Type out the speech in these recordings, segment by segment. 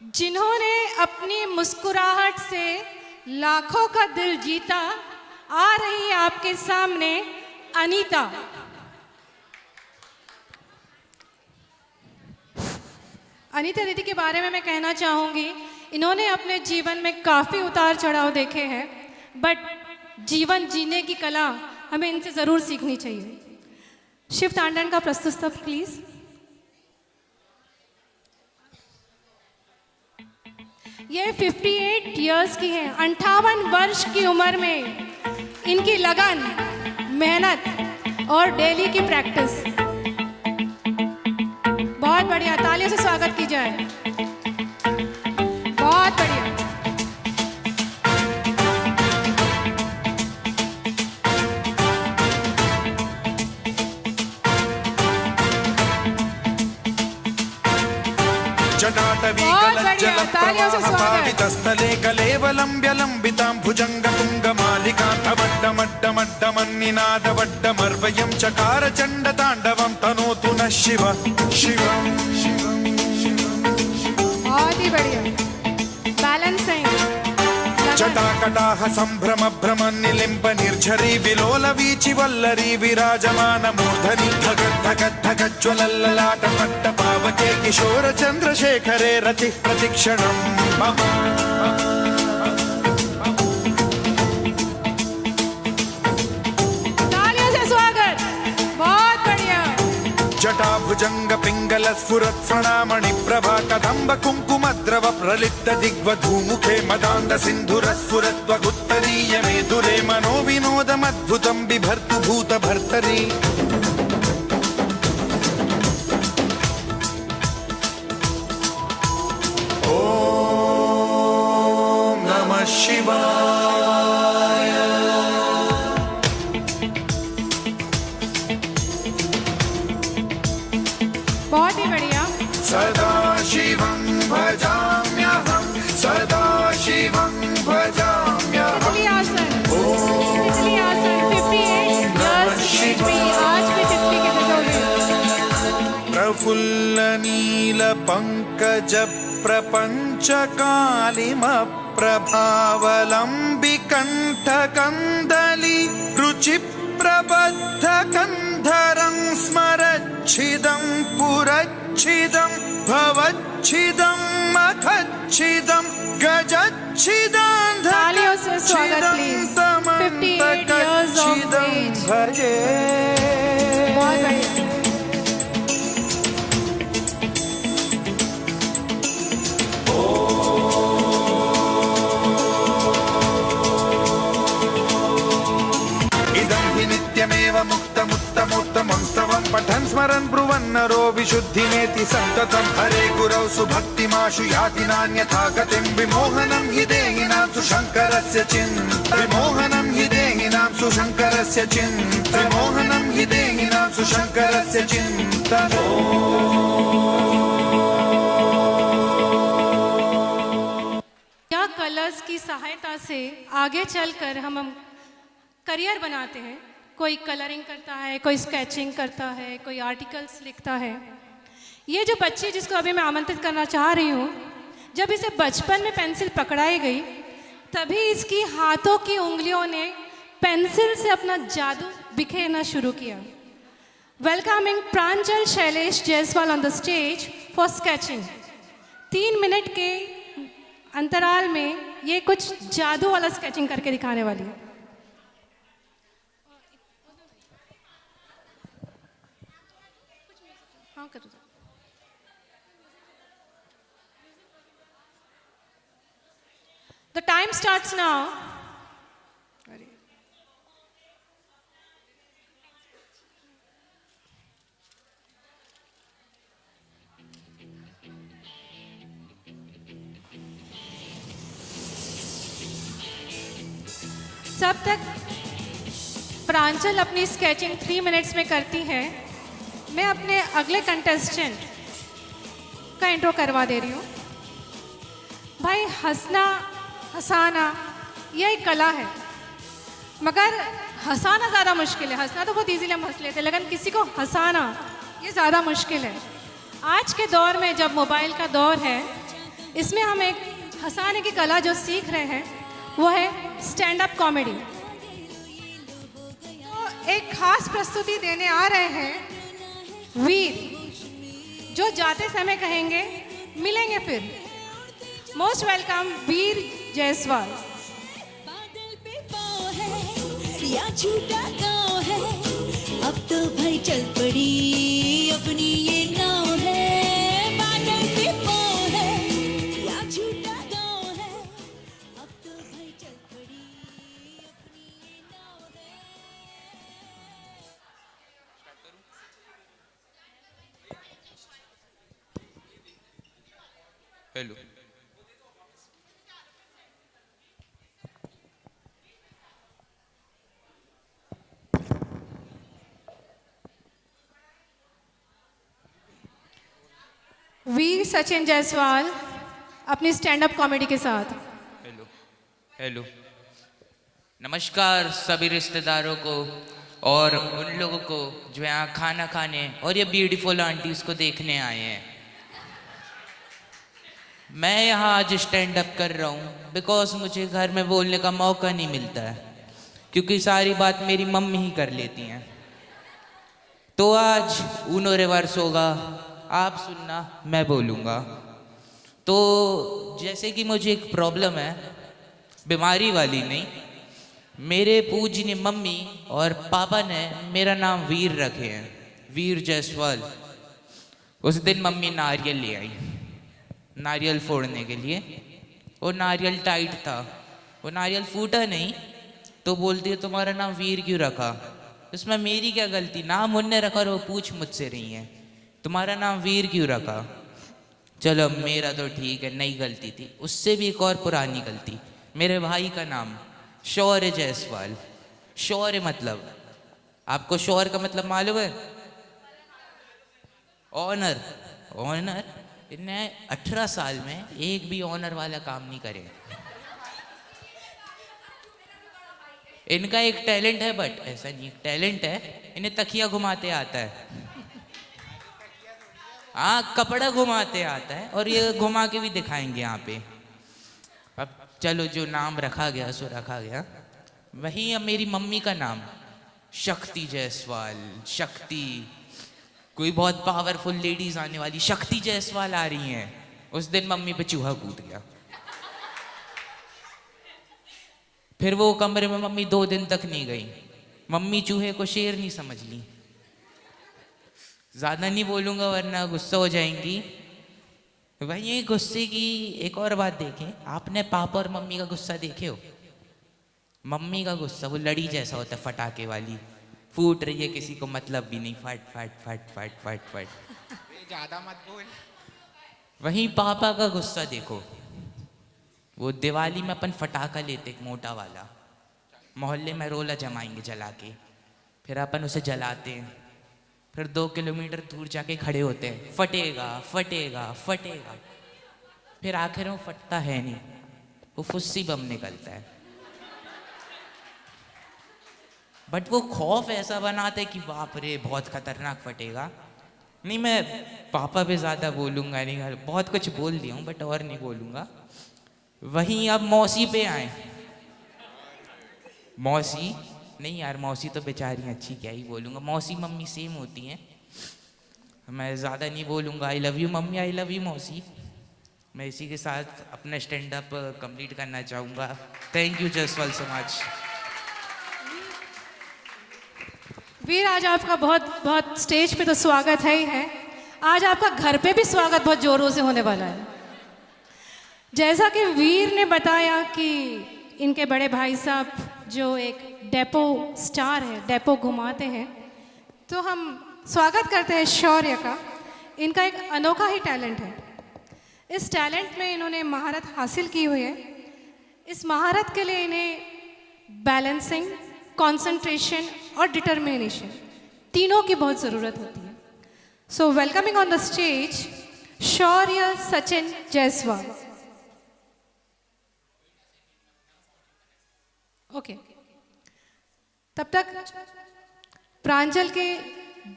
जिन्होंने अपनी मुस्कुराहट से लाखों का दिल जीता, आ रही है आपके सामने अनीता। अनीता दीदी के बारे में मैं कहना चाहूँगी, इन्होंने अपने जीवन में काफ़ी उतार चढ़ाव देखे हैं, बट जीवन जीने की कला हमें इनसे ज़रूर सीखनी चाहिए। शिव तांडन का प्रस्तुत स्तब्ध प्लीज़। ये 58 इयर्स की है, 58 वर्ष की उम्र में इनकी लगन, मेहनत और डेली की प्रैक्टिस। बहुत बढ़िया, तालियों से स्वागत की जाए। बहुत बढ़िया। जटाटवी कलज्जलप्रवाहपावितस्थले कलेवलम्ब्य लम्बितां भुजङ्गतुङ्गमालिकान्तवड्डमड्डमड्डमन्निनादवड्डमर्वयं चकार चण्डताण्डवं तनोतु नः शिव शिवम्। बहुत ही बढ़िया बैलेंसिंग। जटाकटाह सम्भ्रम भ्रमन्निलिम्ब निर्झरी विलोल वीचि वल्लरी विराजमान मूर्धनि धगद्धगद्धगज्ज्वलल्ललाट पट्ट पावके किशोर चन्द्रशेखरे रतिः प्रतिक्षणं मम। तालियों से स्वागत। बहुत बढ़िया। जटाभुजंग पिंगल स्फुरत् प्रणामणि प्रभा कदम्ब कुङ्कुमद्रव प्रलिप्त दिग्वधूमुखे मदान्ध सिन्धुर स्फुरत्वगुत्तरीय मेधुरे मनो विनोदमद्भुतं बिभर्तु भूत भर्तरि। ॐ नमः शिवाय। बहुत ही बढ़िया। सदा शिवं भजाम्यहं, सदा शिवं भजाम्यहं। तितली आसन, तितली आसन 58 इयर्स की आज भी तितली के बजोगे। प्रफुल्ल नील पंकज प्रपंच कालिम प्रभावलंबि कंठ कंदली रुचि प्रबद्ध कंधरं स्मरच्छिदं पुरच्छिदं भवच्छिदं मखच्छिदं गजच्छिदं तालियों से स्वागत प्लीज। 58 years of age। भजे। बहुत बढ़िया। नित्यमेव मुक्तमुत्तमोत्तमं स्तवं पठन् स्मरन् ब्रुवन्नरो विशुद्धिमेति सन्ततं हरे गुरौ सुभक्तिमाशु याति नान्यथा गतिं विमोहनं हि देहिनां सुशङ्करस्य चिन्त विमोहनं हि देहिनां सुशङ्करस्य चिन्त विमोहनं हि देहिनां सुशङ्करस्य चिन्त। यह कलर्स की सहायता से आगे चलकर हम करियर बनाते हैं। कोई कलरिंग करता है, कोई स्केचिंग करता है, कोई आर्टिकल्स लिखता है। ये जो बच्ची जिसको अभी मैं आमंत्रित करना चाह रही हूँ, जब इसे बचपन में पेंसिल पकड़ाई गई तभी इसकी हाथों की उंगलियों ने पेंसिल से अपना जादू बिखेरना शुरू किया। Welcoming Pranjal Shailesh Jaiswal on the stage for sketching. 3 minute के अंतराल में ये कुछ जादू वाला स्केचिंग करके दिखाने वाली है। The time starts now. सब तक प्रांजल अपनी स्केचिंग 3 मिनट्स में करती है। मैं अपने अगले कंटेस्टेंट का इंट्रो करवा दे रही हूँ। भाई हंसना हंसाना यह एक कला है, मगर हंसाना ज़्यादा मुश्किल है। हंसना तो बहुत इजीली हम हंस लेते हैं, लेकिन किसी को हंसाना ये ज़्यादा मुश्किल है। आज के दौर में जब मोबाइल का दौर है इसमें हम एक हंसाने की कला जो सीख रहे हैं वो है स्टैंड अप कॉमेडी। तो एक खास प्रस्तुति देने आ रहे हैं वीर, जो जाते समय कहेंगे मिलेंगे फिर। मोस्ट वेलकम वीर जायसवाल। बादल पे पाँव है या झूठा गाँव है, अब तो भाई चल पड़ी अपनी ये नाव है। बादल पे पाँव है या झूठा गाँव है, अब तो भाई चल पड़ी अपनी ये नाव है। हेलो, वीर सचिन जायसवाल अपनी स्टैंड अप कॉमेडी के साथ। Hello, hello. नमस्कार सभी रिश्तेदारों को और उन लोगों को जो यहाँ खाना खाने और ये ब्यूटीफुल आंटीज को देखने आए हैं। मैं यहाँ आज स्टैंड अप कर रहा हूँ बिकॉज मुझे घर में बोलने का मौका नहीं मिलता है, क्योंकि सारी बात मेरी मम्मी ही कर लेती हैं। तो आज ऊनो रिवर्स होगा, आप सुनना मैं बोलूँगा। तो जैसे कि मुझे एक प्रॉब्लम है, बीमारी वाली नहीं, मेरे पूजनीय मम्मी और पापा ने मेरा नाम वीर रखे हैं, वीर जायसवाल। उस दिन मम्मी नारियल ले आई नारियल फोड़ने के लिए, वो नारियल टाइट था, वो नारियल फूटा नहीं, तो बोलती है तुम्हारा नाम वीर क्यों रखा? इसमें मेरी क्या गलती? नाम उनने रखा और वो पूछ मुझसे रही है तुम्हारा नाम वीर क्यों रखा? चलो मेरा तो ठीक है, नई गलती थी। उससे भी एक और पुरानी गलती, मेरे भाई का नाम शौर्य जायसवाल। शौर्य मतलब, आपको शौर्य का मतलब मालूम है? ऑनर। ऑनर, इन्हें 18 साल में एक भी ऑनर वाला काम नहीं करे। इनका एक टैलेंट है, बट ऐसा नहीं टैलेंट है, इन्हें तकिया घुमाते आता है। हाँ, कपड़ा घुमाते आता है, और ये घुमा के भी दिखाएंगे यहाँ पे। अब चलो, जो नाम रखा गया सो रखा गया। वही अब मेरी मम्मी का नाम शक्ति जायसवाल। शक्ति, कोई बहुत पावरफुल लेडीज आने वाली, शक्ति जायसवाल आ रही हैं। उस दिन मम्मी पे चूहा कूद गया। फिर वो कमरे में मम्मी 2 दिन तक नहीं गई। मम्मी चूहे को शेर नहीं समझ ली। ज्यादा नहीं बोलूंगा वरना गुस्सा हो जाएंगी। वही गुस्से की एक और बात देखें, आपने पापा और मम्मी का गुस्सा देखे हो? मम्मी का गुस्सा वो लड़ी जैसा होता है, फटाके वाली, फूट रही है, किसी को मतलब भी नहीं, फट फट फट फट फट फट। ज्यादा मत बोल। वहीं पापा का गुस्सा देखो, वो दिवाली में अपन फटाका लेते एक मोटा वाला, मोहल्ले में रोला जमाएंगे जला के, फिर अपन उसे जलाते हैं, फिर 2 किलोमीटर दूर जाके खड़े होते हैं, फटेगा फटेगा फटेगा, फिर आखिर में फटता है नहीं, वो फुस्सी बम निकलता है। बट वो खौफ ऐसा बनाते कि बाप रे बहुत खतरनाक फटेगा। नहीं, मैं पापा पे ज़्यादा बोलूँगा नहीं, बहुत कुछ बोल दिया हूँ बट और नहीं बोलूँगा। वहीं अब मौसी पे आए। मौसी नहीं यार, मौसी तो बेचारी अच्छी, क्या ही बोलूँगा, मौसी मम्मी सेम होती हैं, मैं ज़्यादा नहीं बोलूँगा। I love you mummy, I love you मौसी। मैं इसी के साथ अपना स्टैंड अप कंप्लीट करना चाहूँगा। Thank you Jaiswal so much. Veer, आज आपका बहुत बहुत स्टेज पे तो स्वागत है ही है, आज आपका घर पे भी स्वागत बहुत जोरों से होने वाला है। जैसा कि वीर ने बताया कि इनके बड़े भाई साहब जो एक डेपो स्टार है, डेपो घुमाते हैं, तो हम स्वागत करते हैं शौर्य का। इनका एक अनोखा ही टैलेंट है। इस टैलेंट में इन्होंने महारत हासिल की हुई है। इस महारत के लिए इन्हें बैलेंसिंग, कंसंट्रेशन और डिटर्मिनेशन तीनों की बहुत ज़रूरत होती है। So welcoming on the stage Shaurya Sachin Jaiswal. Okay, तब तक प्रांजल के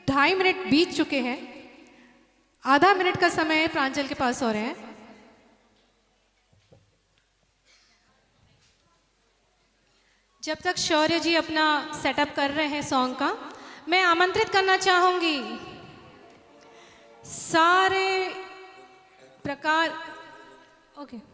2.5 मिनट बीत चुके हैं। आधा मिनट का समय प्रांजल के पास हो रहे हैं। जब तक शौर्य जी अपना सेटअप कर रहे हैं सॉन्ग का, मैं आमंत्रित करना चाहूंगी सारे प्रकार। ओके,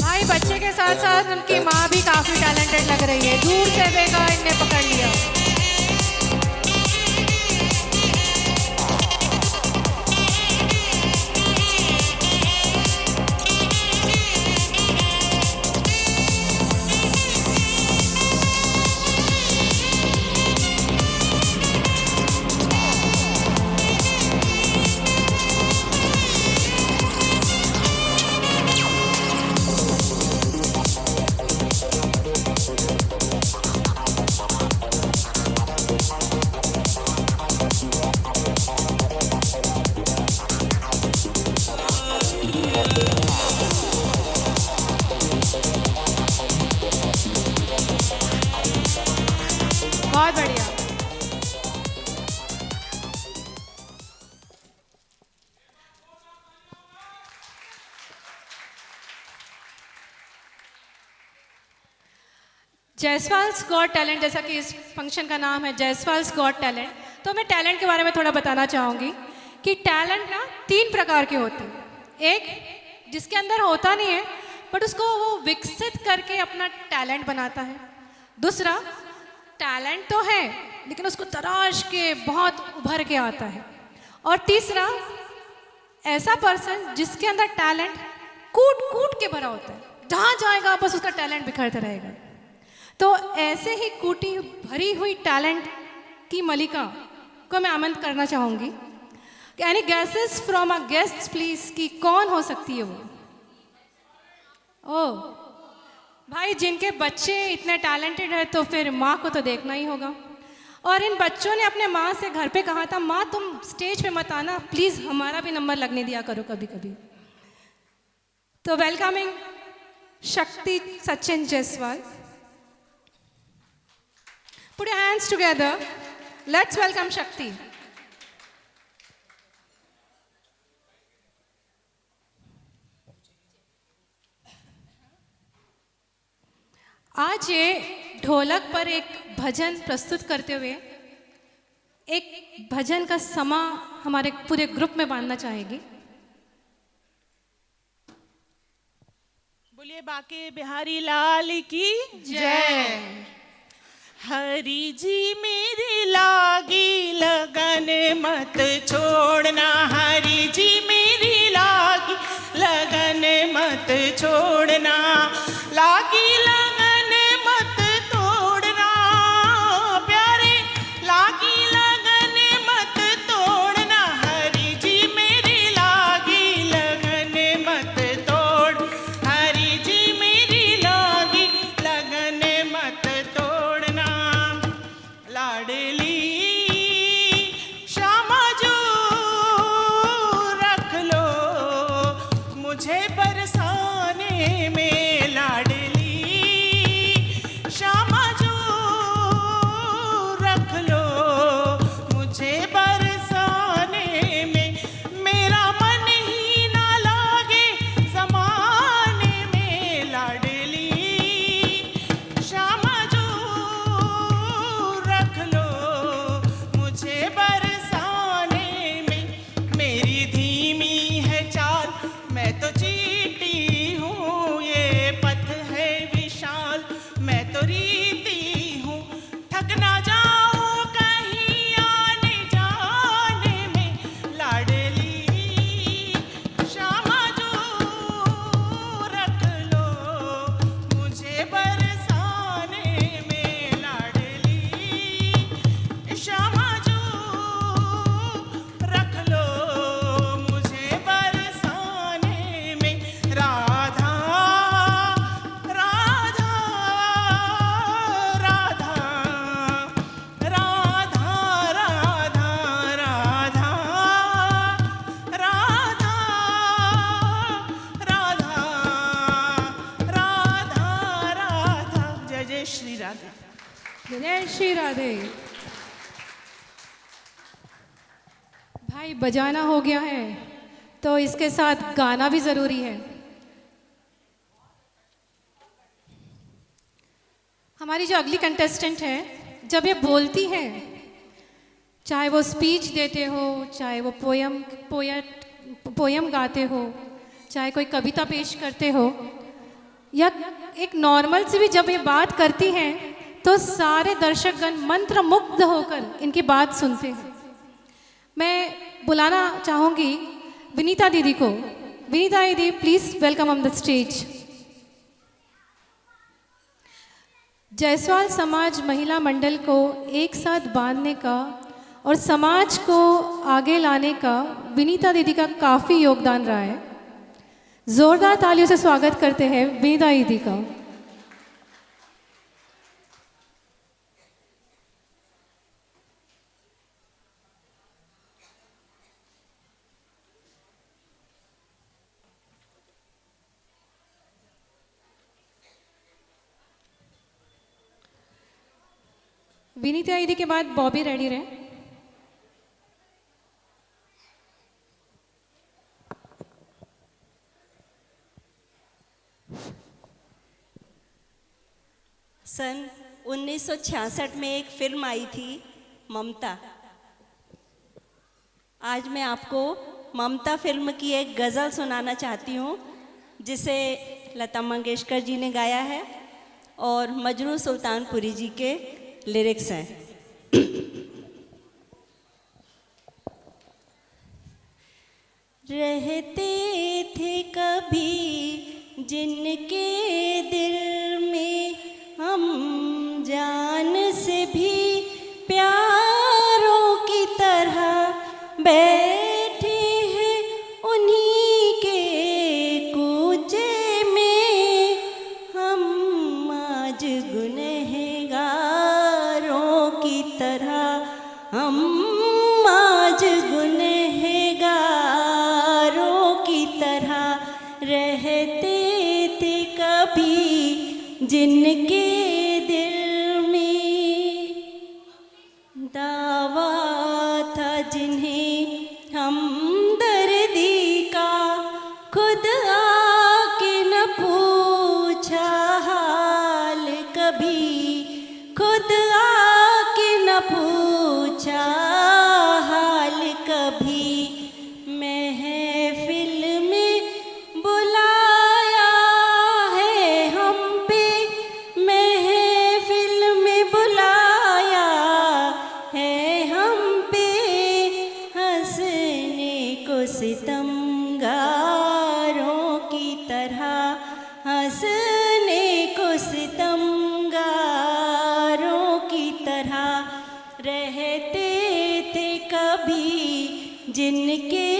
भाई बच्चे के साथ साथ उनकी माँ भी काफी टैलेंटेड लग रही है। दूर से देखा, इनने पकड़ लिया। बहुत बढ़िया। जायसवाल्स गॉट टैलेंट, जैसा कि इस फंक्शन का नाम है जायसवाल्स गॉट टैलेंट, तो मैं टैलेंट के बारे में थोड़ा बताना चाहूँगी कि टैलेंट ना 3 प्रकार के होते हैं। एक जिसके अंदर होता नहीं है बट उसको वो विकसित करके अपना टैलेंट बनाता है। दूसरा, टैलेंट तो है लेकिन उसको तराश के बहुत उभर के आता है। और तीसरा, ऐसा पर्सन जिसके अंदर टैलेंट कूट कूट के भरा होता है, जहाँ जाएगा बस उसका टैलेंट बिखरता रहेगा। तो ऐसे ही कूटी भरी हुई टैलेंट की मलिका को मैं आमंत्रित करना चाहूँगी। Any guesses from our guests please, कि कौन हो सकती है वो? ओह भाई, जिनके बच्चे इतने टैलेंटेड है तो फिर माँ को तो देखना ही होगा। और इन बच्चों ने अपने माँ से घर पे कहा था, माँ तुम स्टेज पे मत आना प्लीज़, हमारा भी नंबर लगने दिया करो कभी कभी। तो वेलकमिंग शक्ति Sachin Jaiswal. Put your hands together. Let's welcome Shakti. आज ये ढोलक पर एक भजन प्रस्तुत करते हुए एक भजन का समा हमारे पूरे ग्रुप में बांधना चाहेगी। बोलिए बाके बिहारी लाल की जय। हरी जी मेरी लागी लगन मत छोड़ना, हरी जी मेरी लागी लगन मत छोड़ना, लागी लगन मत तोड़ना प्यारे, लागी लगन मत तोड़ना, हरी जी मेरी लागी लगन मत तोड़, हरी जी मेरी लागी लगन मत तोड़ना। लाडली श्यामा जो रख लो मुझे बरसाने जय श्री राधे। भाई बजाना हो गया है तो इसके साथ गाना भी जरूरी है। हमारी जो अगली कंटेस्टेंट है, जब ये बोलती है, चाहे वो स्पीच देते हो, चाहे वो पोयम गाते हो, चाहे कोई कविता पेश करते हो, या एक नॉर्मल से भी जब ये बात करती हैं तो सारे दर्शकगण मंत्र मुग्ध होकर इनकी बात सुनते हैं। मैं बुलाना चाहूँगी विनीता दीदी को। विनीता दीदी, please welcome on the stage. Jaiswal समाज महिला मंडल को एक साथ बांधने का और समाज को आगे लाने का विनीता दीदी का काफ़ी योगदान रहा है। जोरदार तालियों से स्वागत करते हैं विनीता दीदी का। विनीता दीदी के बाद बॉबी रेडी रहे। सन 1966 में एक फिल्म आई थी ममता। आज मैं आपको ममता फिल्म की एक गज़ल सुनाना चाहती हूँ, जिसे लता मंगेशकर जी ने गाया है और मजरू सुल्तानपुरी जी के लिरिक्स हैं। रहते थे कभी जिनके दिल में हम जान से भी प्यारों की तरह बैठे हैं, उन्हीं के कूचे में हम आज गुनहगारों की तरह, हम आज गुनहगारों की तरह रहते थे कभी जिनके दिल में दावा था जिन्हें हमदर्दी का, खुद आके न पूछा हाल कभी, खुद आके न पूछा हाल कभी। महफिल में बुलाया है हम पे, महफिल में बुलाया है हम पे, हंसने को सितमगारों की तरह, हंसने को सितमगारों की तरह रहते थे कभी जिनके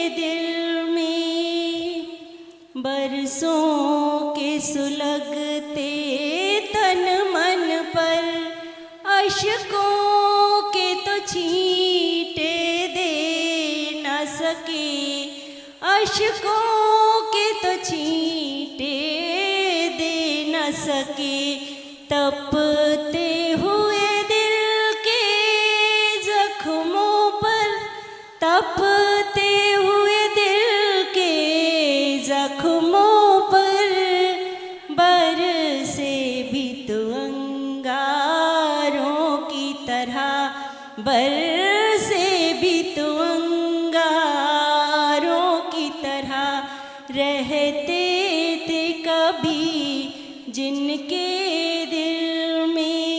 दिल में। बरसों के सुलगते तन मन पर अश्कों के तो छींटे दे न सके, अश्कों के तो छींटे दे न सके। तपते हुए दिल के जख्मों पर, तपते हुए दिल के जख्मों पर बरसे भी तो अंगारों की तरह, बरसे भी तो अंगारों की तरह रहते थे कभी जिनके दिल में।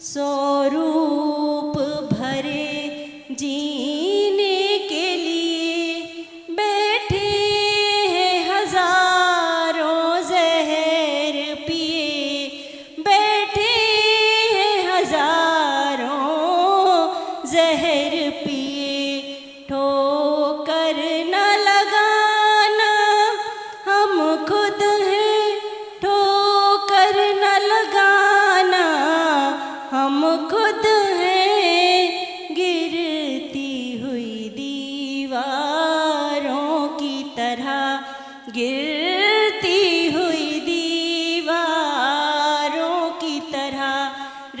सौ रूप भरे जीने के लिए बैठे हैं हजारों जहर पिए, बैठे हैं हजारों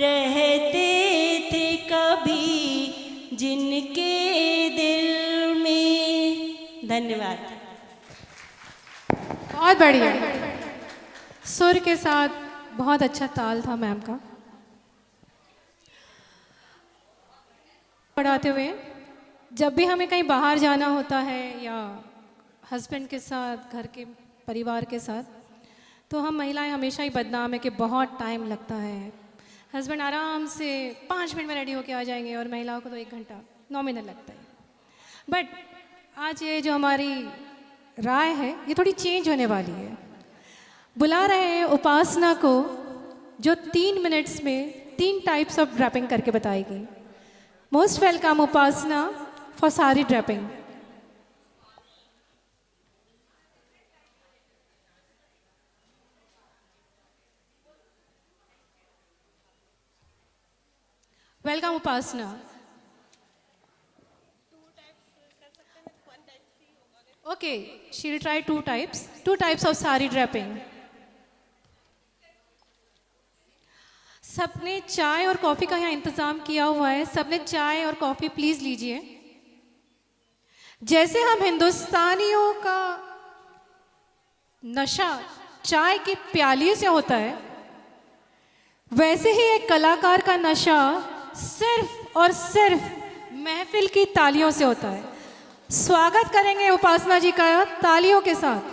रहते थे कभी जिनके दिल में। धन्यवाद। बहुत बढ़िया। सुर के साथ बहुत अच्छा ताल था मैम का। पढ़ाते हुए जब भी हमें कहीं बाहर जाना होता है या हस्बैंड के साथ, घर के परिवार के साथ, तो हम महिलाएं हमेशा ही बदनाम है कि बहुत टाइम लगता है। हस्बैंड आराम से 5 मिनट में रेडी होके आ जाएंगे और महिलाओं को तो 1 घंटा नॉमिनल लगता है। बट आज ये जो हमारी राय है ये थोड़ी चेंज होने वाली है। बुला रहे हैं उपासना को जो 3 मिनट्स में 3 टाइप्स ऑफ ड्रैपिंग करके बताएगी। Most welcome Upasana for sari draping. Welcome Upasana. Okay, she will try 2 types of sari draping. सबने चाय और कॉफ़ी का यहाँ इंतज़ाम किया हुआ है। सबने चाय और कॉफ़ी प्लीज़ लीजिए। जैसे हम हिंदुस्तानियों का नशा चाय की प्याली से होता है, वैसे ही एक कलाकार का नशा सिर्फ और सिर्फ महफिल की तालियों से होता है। स्वागत करेंगे उपासना जी का तालियों के साथ।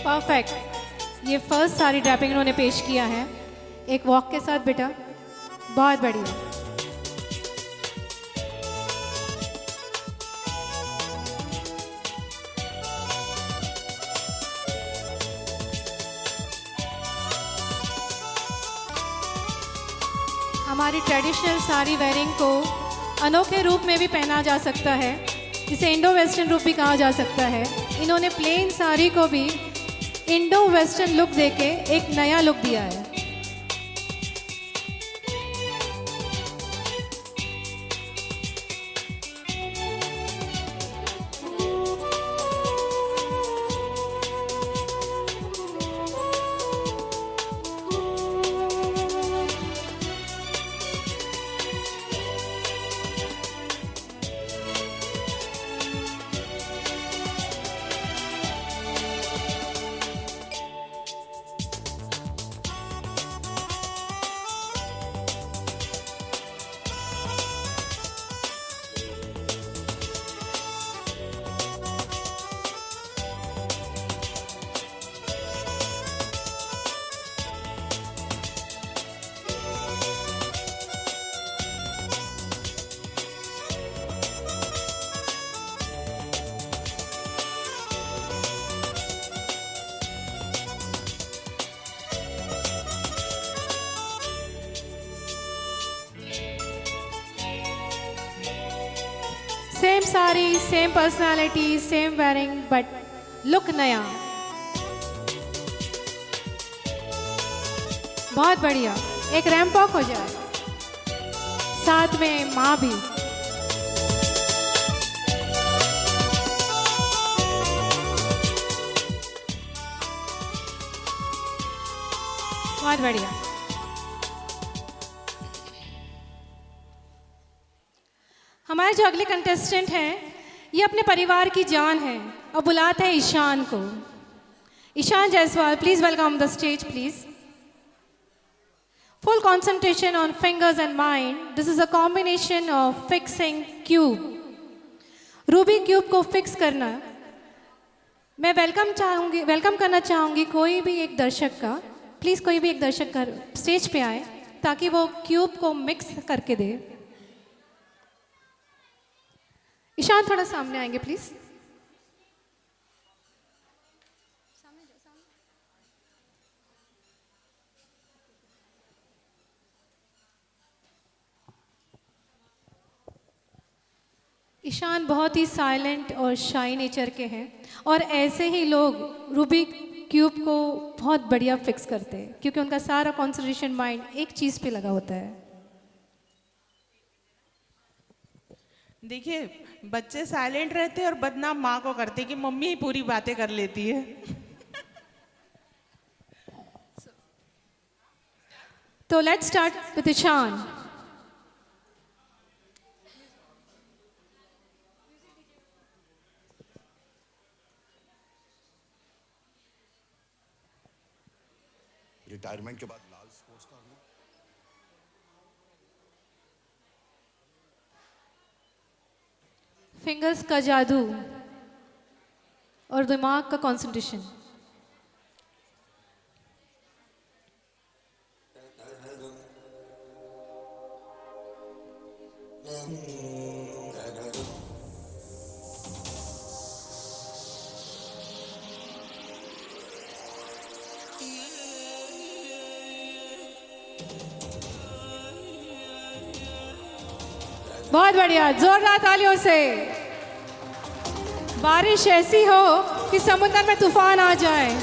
परफेक्ट। ये फर्स्ट साड़ी ड्रैपिंग इन्होंने पेश किया है एक वॉक के साथ। बेटा बहुत बढ़िया। हमारी ट्रेडिशनल साड़ी वेयरिंग को अनोखे रूप में भी पहना जा सकता है। इसे इंडो वेस्टर्न रूप भी कहा जा सकता है। इन्होंने प्लेन साड़ी को भी इंडो वेस्टर्न लुक देके एक नया लुक दिया है। Same sari, same personality, same wearing, but look नया। बहुत बढ़िया। एक रैंप वॉक हो जाए, साथ में माँ भी। बहुत बढ़िया। हमारे जो अगले कंटेस्टेंट हैं, ये अपने परिवार की जान है और बुलाते हैं ईशान को। Ishaan Jaiswal, please welcome the stage please. Full concentration on fingers and mind. This is a combination of fixing cube. Ruby cube को फिक्स करना। मैं वेलकम करना चाहूँगी कोई भी एक दर्शक का। प्लीज़ कोई भी एक दर्शक घर स्टेज पे आए ताकि वो क्यूब को मिक्स करके दे। ईशान थोड़ा सामने आएंगे प्लीज़। ईशान बहुत ही साइलेंट और शाई नेचर के हैं और ऐसे ही लोग रूबिक क्यूब को बहुत बढ़िया फिक्स करते हैं क्योंकि उनका सारा कॉन्सेंट्रेशन माइंड एक चीज़ पे लगा होता है। देखिए, बच्चे साइलेंट रहते हैं और बदनाम माँ को करते कि मम्मी ही पूरी बातें कर लेती है। तो let's start with Ishaan. Retirement के बाद लाल स्पोर्ट्स कार में फिंगर्स का जादू और दिमाग का कंसंट्रेशन। बहुत बढ़िया, जोरदार तालियों से। बारिश ऐसी हो कि समुद्र में तूफान आ जाए,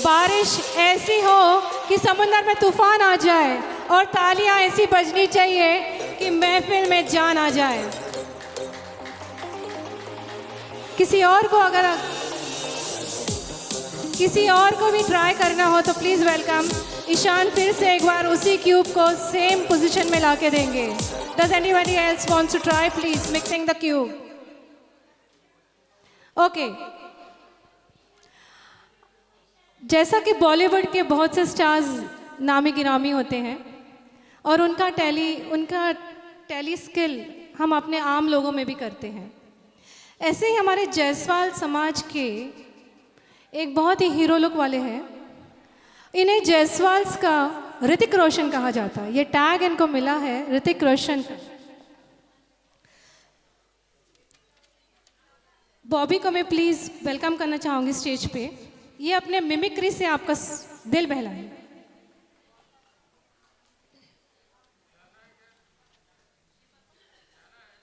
बारिश ऐसी हो कि समुद्र में तूफान आ जाए और तालियां ऐसी बजनी चाहिए कि महफिल में जान आ जाए। किसी और को भी ट्राई करना हो तो प्लीज वेलकम। ईशान फिर से एक बार उसी क्यूब को सेम पोजीशन में लाके देंगे। Does anybody else want to try? Please mixing the cube. Okay. जैसा कि बॉलीवुड के बहुत से स्टार्स नामी गिरामी होते हैं और उनका टेली स्किल हम अपने आम लोगों में भी करते हैं, ऐसे ही हमारे जायसवाल समाज के एक बहुत ही हीरो लुक वाले हैं। इन्हें जायसवाल्स का ऋतिक रोशन कहा जाता है। ये टैग इनको मिला है ऋतिक रोशन का। बॉबी को मैं प्लीज वेलकम करना चाहूंगी स्टेज पे। ये अपने मिमिक्री से आपका दिल बहलाए।